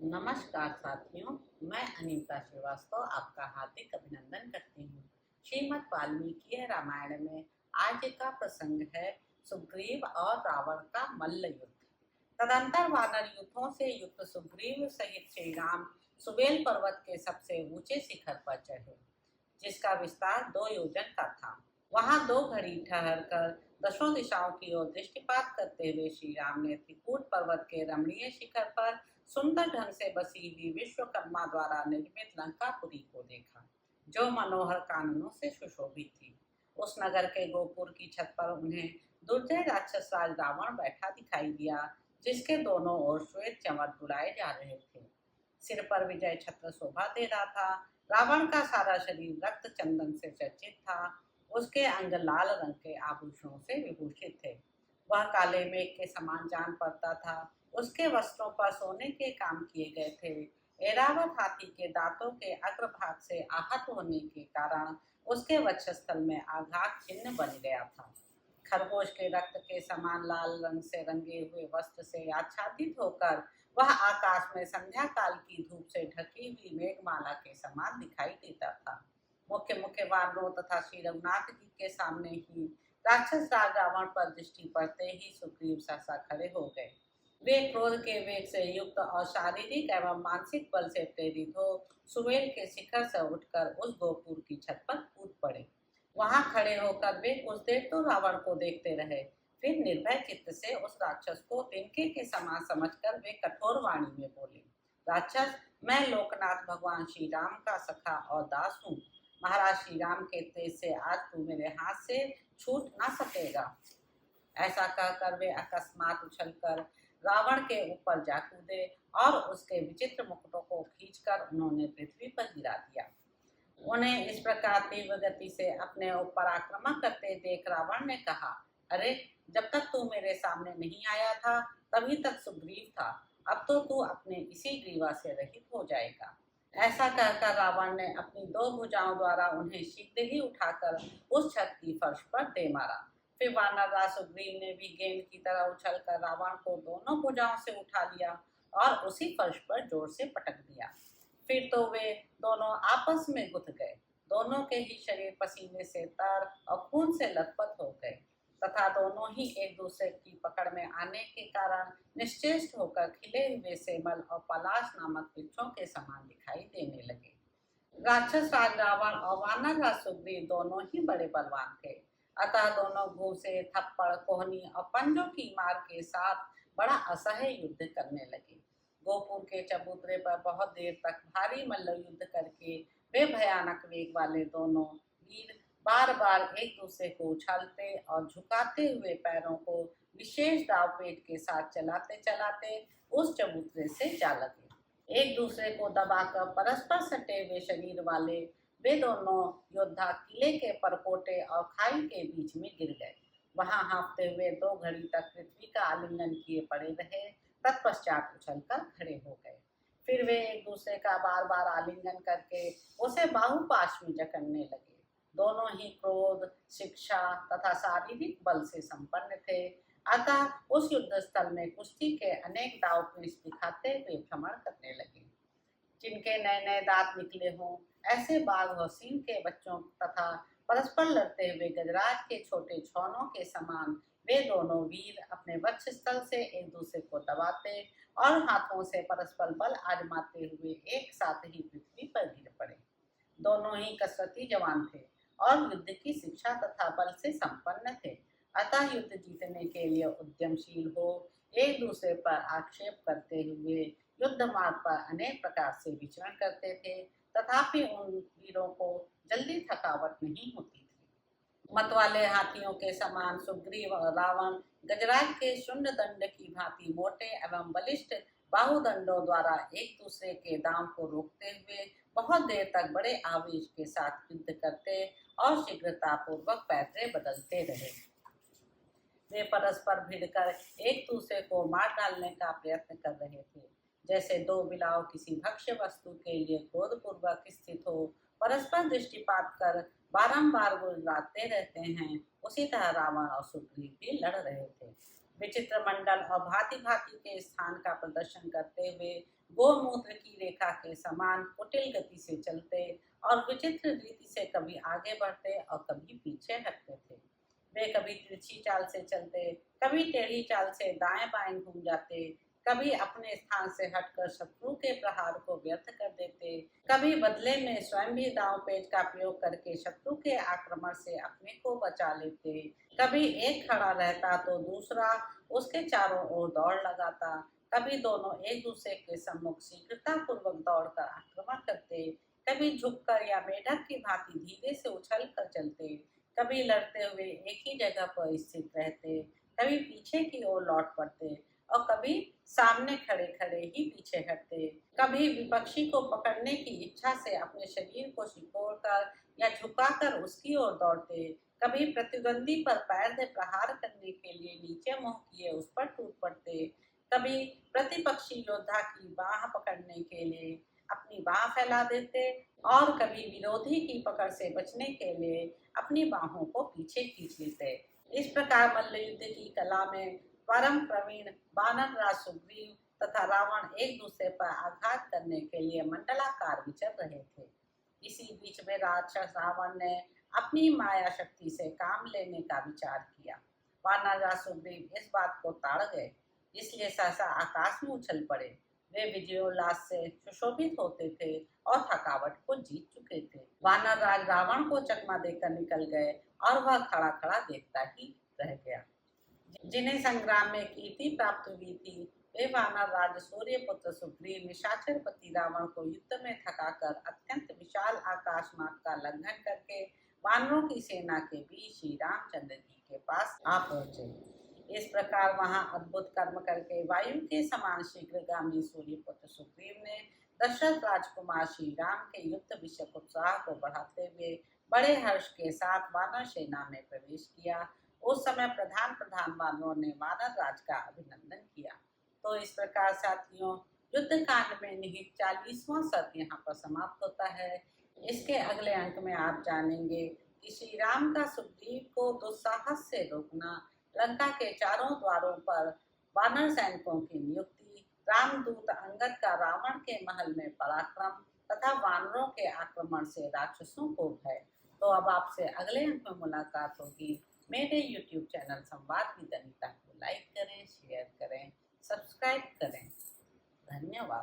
नमस्कार साथियों, मैं अनीता श्रीवास्तव आपका हार्दिक अभिनंदन करती हूँ। श्रीमद् वाल्मीकि रामायण में आज का प्रसंग है सुग्रीव और रावण का मल्ल युद्ध। तदंतर वानर युद्धों से युक्त सुग्रीव सहित श्री राम सुबेल पर्वत के सबसे ऊंचे शिखर पर चढ़े, जिसका विस्तार 2 योजन का था। वहां 2 घड़ी ठहर कर दसों दिशाओं की ओर दृष्टिपात करते हुए श्री राम ने त्रिकूट पर्वत के रमणीय शिखर पर सुंदर ढंग से बसी हुई विश्वकर्मा द्वारा निर्मित लंकापुरी को देखा, जो मनोहर काननों से सुशोभित थी। उस नगर के गोपुर की छत पर उन्हें दुर्जय राक्षस राज रावण बैठा दिखाई दिया, जिसके दोनों ओर श्वेत चंवर उड़ाए जा रहे थे। सिर पर विजय छत्र शोभा दे रहा था। रावण का सारा शरीर रक्त चंदन से चर्चित था। उसके अंग लाल रंग के आभूषणों से विभूषित थे। वह काले मेघ के समान जान पड़ता था। उसके वस्त्रों पर सोने के काम किए गए थे। ऐरावत हाथी के दांतों के अग्रभाग से आहत होने के कारण उसके वक्षस्थल में आघात चिन्ह बन गया था। खरगोश के रक्त के समान लाल रंग से रंगे हुए वस्त्र से आच्छादित होकर वह आकाश में संध्या काल की धूप से ढकी हुई मेघमाला के समान दिखाई देता था। मुख्य मुख्य वानरों तथा श्री रघुनाथ जी के सामने ही राक्षस राज रावण पर दृष्टि पड़ते ही सुग्रीव सहसा खड़े हो गए। वे क्रोध के वेग से युक्त और शारीरिक एवं मानसिक बल से प्रेरित हो सुमेर के शिखर से उठकर उस गोपुर की छत पर कूद पड़े। वहां खड़े होकर वे कुछ देर तो रावण को देखते रहे। फिर निर्भय चित्त से उस राक्षस को तिनके के समान समझकर वे कठोर वाणी में बोले, राक्षस, मैं लोकनाथ भगवान श्री राम का सखा और दास हूँ। महाराज श्री राम के तेज से आज तू मेरे हाथ से छूट ना सकेगा। ऐसा कहकर वे अकस्मात उछलकर रावण के ऊपर जा कूदे और उसके विचित्र मुकुटों को खींचकर उन्होंने पृथ्वी पर गिरा दिया। उन्हें इस प्रकार तीव्र गति से अपने ऊपर आक्रमण करते देख रावण ने कहा, अरे, जब तक तू मेरे सामने नहीं आया था तभी तक सुग्रीव था, अब तो तू अपने इसी ग्रीवा से रहित हो जाएगा। ऐसा कहकर रावण ने अपनी 2 भुजाओं द्वारा उन्हें शीघ्र ही उठाकर उस छत की फर्श पर दे मारा। फिर वानरराज सुग्रीव ने भी गेंद की तरह उछलकर रावण को दोनों भुजाओं से उठा लिया और उसी फर्श पर जोर से पटक दिया। फिर तो वे दोनों आपस में गुथ गए। दोनों के ही शरीर पसीने से तर और खून से लथपथ हो गए तथा दोनों ही एक दूसरे की पकड़ में आने के कारण निश्चेष्ट होकर खिले हुए सेमल और पलाश नामक वृक्षों के समान दिखाई देने लगे। राक्षस राज रावण और वानर राज सुग्रीव दोनों ही बड़े बलवान थे, अतः दोनों घूसे, थप्पड़, कोहनी और पंजों की मार के साथ बड़ा असह्य युद्ध करने लगे। गोपुर के चबूतरे पर बहुत देर तक भारी मल्ल युद्ध करके वे भयानक वेग वाले दोनों वीर बार बार एक दूसरे को उछालते और झुकाते हुए पैरों को विशेष दाव पेट के साथ चलाते चलाते उस चबूतरे से जा लगे। एक दूसरे को दबाकर परस्पर सटे हुए शरीर वाले वे दोनों योद्धा किले के परकोटे और खाई के बीच में गिर गए। वहां हाँफते हुए 2 घड़ी तक पृथ्वी का आलिंगन किए पड़े रहे, तत्पश्चात उछलकर खड़े हो गए। फिर वे एक दूसरे का बार बार आलिंगन करके उसे बाहुपाश में जकड़ने लगे। दोनों ही क्रोध, शिक्षा तथा शारीरिक बल से संपन्न थे, अतः उस युद्ध स्थल में कुश्ती के अनेक दाव पेच दिखाते हुए भ्रमण करने लगे। जिनके नए नए दांत निकले हों, ऐसे बाघ और सिंह के बच्चों तथा परस्पर लड़ते हुए गजराज के छोटे छौनों के समान वे दोनों वीर अपने वक्षस्थल से एक दूसरे को दबाते और हाथों से परस्पर बल आजमाते हुए एक साथ ही पृथ्वी पर गिर पड़े। दोनों ही कसरती जवान थे और युद्ध की शिक्षा तथा बल से संपन्न थे, अतः युद्ध जीतने के लिए उद्यमशील हो एक दूसरे पर आक्षेप करते हुए युद्ध मार्ग पर अनेक प्रकार से विचरण करते थे, तथापि उन वीरों को जल्दी थकावट नहीं होती थी। मत वाले हाथियों के समान सुग्रीव और रावण गजराज के शून्य दंड की भांति मोटे एवं बलिष्ठ बाहुदंडों द्वारा एक दूसरे के दांव को रोकते हुए बहुत देर तक बड़े आवेश के साथ युद्ध करते और शीघ्रता पूर्वक पैतरे बदलते रहे। वे परस्पर भिड़कर एक दूसरे को मार डालने का प्रयत्न कर रहे थे, जैसे 2 बिलाव किसी भक्ष्य वस्तु के लिए क्रोधपूर्वक स्थित हो परस्पर दृष्टिपात कर बारंबार गुर्राते रहते हैं, उसी तरह रावण और सुग्रीव भी लड़ रहे थे। विचित्र मंडल और भांति भांति के स्थान का प्रदर्शन करते हुए गोमूत्र की रेखा के समान कुटिल गति से चलते और विचित्र रीति से कभी आगे बढ़ते और कभी पीछे हटते थे। वे कभी तिरछी चाल से चलते, कभी टेढ़ी चाल से दाएं बाएं घूम जाते, कभी अपने स्थान से हटकर शत्रु के प्रहार को व्यर्थ कर देते, कभी बदले में स्वयं भी दांव पेच का प्रयोग करके शत्रु के आक्रमण से अपने को बचा लेते। कभी एक खड़ा रहता तो दूसरा उसके चारों ओर दौड़ लगाता, कभी दोनों एक दूसरे के सम्मुख शीघ्रता पूर्वक दौड़कर आक्रमण करते, कभी झुककर या मेढक की भांति धीरे से उछल कर चलते, कभी लड़ते हुए एक ही जगह पर स्थित रहते, कभी पीछे की ओर लौट पड़ते और कभी सामने खड़े खड़े ही पीछे हटते, कभी विपक्षी को पकड़ने की इच्छा से अपने शरीर को सिकोड़कर या झुकाकर उसकी ओर दौड़ते, कभी प्रतिद्वंदी पर पैर से प्रहार करने के लिए नीचे मुंह किए उस पर टूट पड़ते, कभी प्रतिपक्षी योद्धा की बाह पकड़ने के लिए अपनी बाह फैला देते और कभी विरोधी की पकड़ से बचने के लिए अपनी बाहों को पीछे खींच लेते। इस प्रकार मल्ल युद्ध की कला में परम प्रवीण वानर राज सुग्रीव तथा रावण एक दूसरे पर आघात करने के लिए मंडलाकार विचर रहे थे। इसी बीच में राक्षस रावण ने अपनी माया शक्ति से काम लेने का विचार किया। वानर राज सुग्रीव इस बात को ताड़ गए, इसलिए सहसा आकाश में उछल पड़े। वे विजयोल्लास से सुशोभित होते थे और थकावट को जीत चुके थे। वानर राज रावण को चकमा देकर निकल गए और वह खड़ा खड़ा देखता ही रह गया। जिन्हें संग्राम में कीर्ति प्राप्त हुई थी, वे वानर राज सूर्यपुत्र सुग्रीव निशाचर पति रावण को युद्ध में थकाकर अत्यंत विशाल आकाश मार्ग का लंघन करके वानरों की सेना के बीच श्री रामचंद्र जी के पास आ पहुंचे। इस प्रकार वहां अद्भुत कर्म करके वायु के समान शीघ्रगामी सूर्यपुत्र सुग्रीव ने दशरथ राजकुमार श्री राम के युद्ध विषय उत्साह को बढ़ाते हुए बड़े हर्ष के साथ वानर सेना में प्रवेश किया। उस समय प्रधान प्रधान वानरों ने वानर राज का अभिनंदन किया। तो इस प्रकार साथियों, युद्ध कांड में निहित 40वां सर्ग यहाँ पर समाप्त होता है। इसके अगले अंक में आप जानेंगे कि श्री राम का सुग्रीव को दुस्साहस से रोकना, लंका के चारों द्वारों पर वानर सैनिकों की नियुक्ति, रामदूत अंगद का रावण के महल में पराक्रम तथा वानरों के आक्रमण से राक्षसों को भय। तो अब आपसे अगले अंक में मुलाकात होगी। मेरे YouTube चैनल संवाद विद अनीता को लाइक करें, शेयर करें, सब्सक्राइब करें। धन्यवाद।